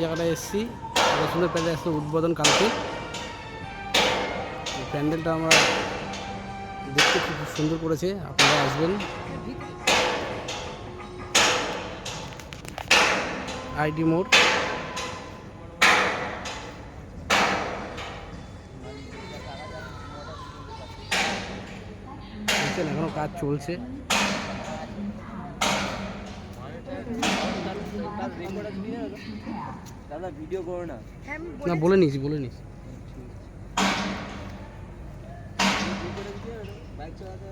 জায়গাটায় এসেছি। এত সুন্দর প্যান্ডেল আসলে উদ্বোধন কালকে। প্যান্ডেলটা আমরা দেখতে খুব সুন্দর করেছে, আপনারা আসবেন। আইডি মোড় এখনো কাজ চলছে। দাদা ভিডিও করো না। না বলে নিয়েছি বলে নিয়েছি। বাইক চালাতে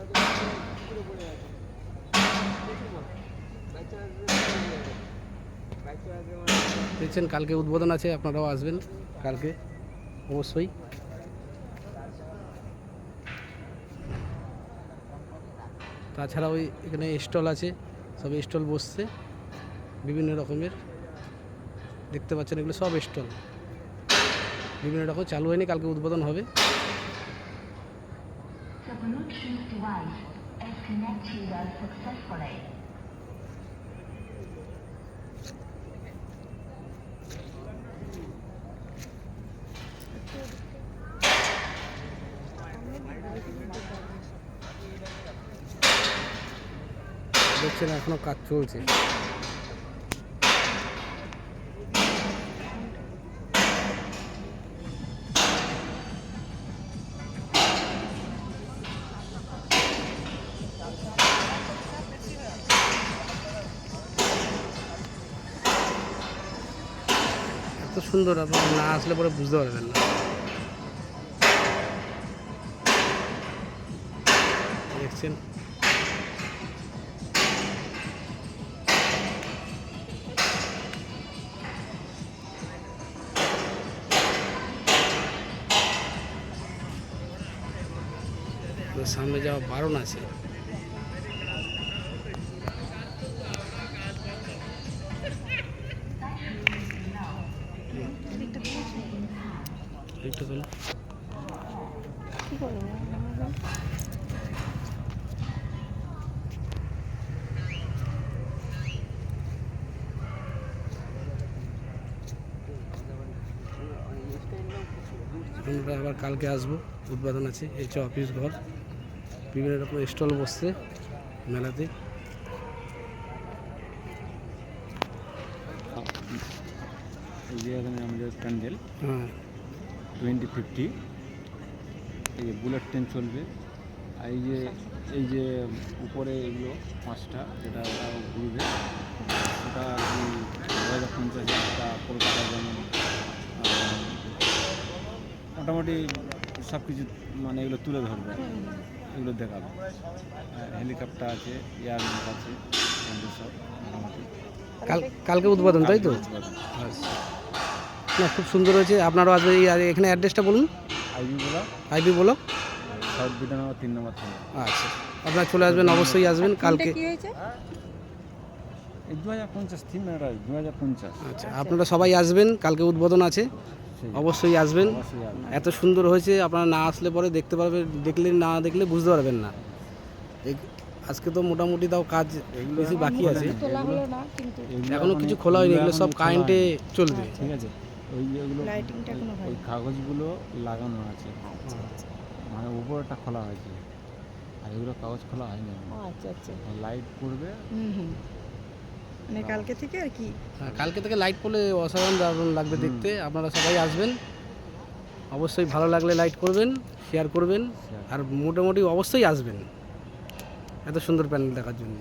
দেখছেন কালকে উদ্বোধন আছে, আপনারাও আসবেন কালকে অবশ্যই। তাছাড়া ওই এখানে স্টল আছে, সব স্টল বসছে বিভিন্ন রকমের, দেখতে পাচ্ছেন এগুলো সব স্টল বিভিন্ন রকম, চালু হয়নি, কালকে উদ্বোধন হবে। দেখছেন এখনো কাজ চলছে। এত সুন্দর, আপনারা না আসলে পরে বুঝতে পারবেন না। দেখছেন সামনে যাওয়া বারণ আছে। একটু চলো। আমরা আবার কালকে আসবো, উদ্বোধন আছে। এই হচ্ছে অফিস ঘর, বিভিন্ন রকম স্টল বসছে মেলাতে। এই যে এখানে আমাদের প্যান্ডেল হ্যাঁ 2050, এই যে বুলেট ট্রেন চলবে। আর এই যে উপরে এগুলো 5টা যেটা ঘুরবে, ওটা আর কি 2050 একটা কলকাতায় যেমন মোটামুটি সব কিছু মানে এগুলো তুলে ধরবে, এগুলো দেখাবে। হেলিকপ্টার আছে, এয়ারলাইন্স আছে, এগুলো সব মোটামুটি কালকে উদ্বোধন, তাই তো? আচ্ছা, না খুব সুন্দর হয়েছে। আপনারাও আসবে। আর এখানে অ্যাড্রেসটা বলুন। আইবি বলো সাউথ বিধাননগর 3 নম্বর থানা। আচ্ছা, আপনারা চলে আসবেন, অবশ্যই আসবেন কালকে। এই 2050 থিম, 2050। আচ্ছা, আপনারা সবাই আসবেন, কালকে উদ্বোধন আছে, অবশ্যই আসবেন। এত সুন্দর হয়েছে, আপনারা না আসলে পরে দেখতে পারবেন, দেখলে না দেখলে বুঝতে পারবেন না। আজকে তো মোটামুটি তাও কাজ বেশি বাকি আছে, এখনো কিছু খোলা হয়নি, এগুলো সব কারেন্টে চলবে। ঠিক আছে, ওই যেগুলো ওই কাগজগুলো লাগানো আছে, মানে উপরটা খোলা হয়েছে, আর এগুলো কাগজ খোলা হয়নি। আচ্ছা আচ্ছা, লাইট পড়বে মানে কালকে থেকে আর কি। হ্যাঁ, কালকে থেকে লাইট পড়লে অসাধারণ দারুণ লাগবে দেখতে। আপনারা সবাই আসবেন, অবশ্যই ভালো লাগলে লাইট করবেন, শেয়ার করবেন, আর মোটামুটি অবশ্যই আসবেন এত সুন্দর প্যান্ডেল দেখার জন্য।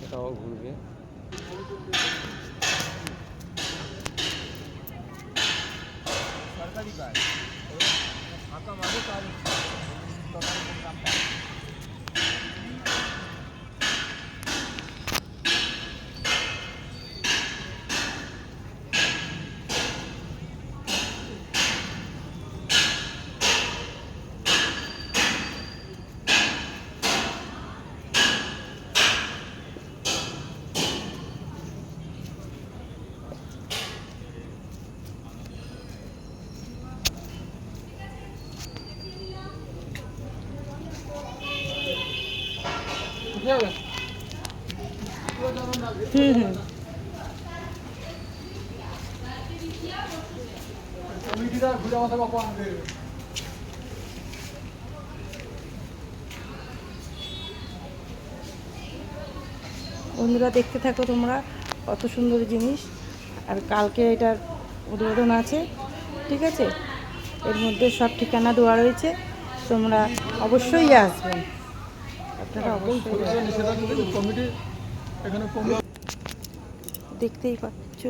এটাও ঘুরবে। সরকারি কাজ ফাঁকা মাঝে কাজ হুম হুম। বন্ধুরা দেখতে থাকো তোমরা, কত সুন্দর জিনিস। আর কালকে এটার উদ্বোধন আছে, ঠিক আছে? এর মধ্যে সব ঠিকানা দেওয়া রয়েছে, তোমরা অবশ্যই আসবেন, আপনারা অবশ্যই আসবেন। দেখতেই পাচ্ছ